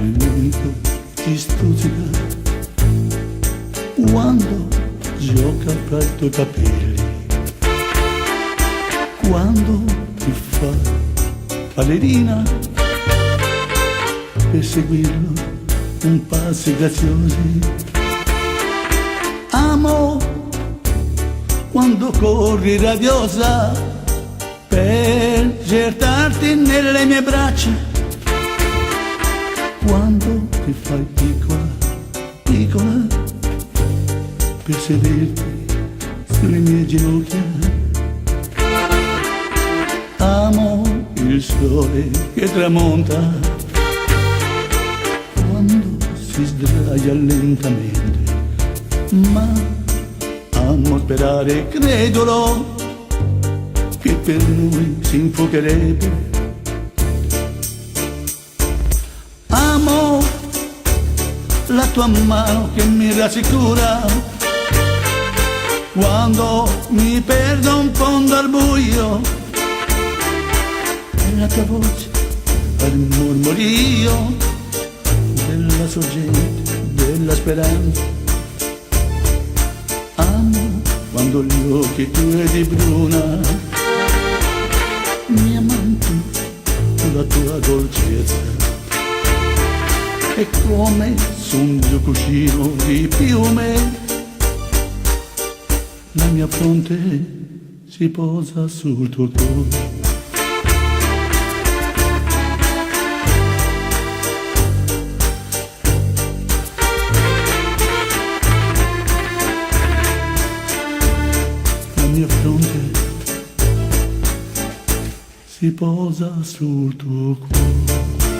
il vento ti stuzzica quando gioca fra i tuoi capelli, quando ti fa ballerina per seguirlo un passi graziosi. Amo quando corri radiosa per gettarti nelle mie braccia, quando ti fai piccola, piccola, per sederti sulle mie ginocchia. Amo il sole che tramonta quando si sdraia lentamente, ma amo sperare, credolo, che per noi si infuocherebbe. Amo la tua mano che mi rassicura quando mi perdo un fondo al buio, e la tua voce al mormorio della sorgente della speranza. Amo quando gli occhi tuoi di bruna mi amanti con la tua dolcezza, e come su un mio cuscino di piume la mia fronte si posa sul tuo cuore. La mia fronte si posa sul tuo cuore.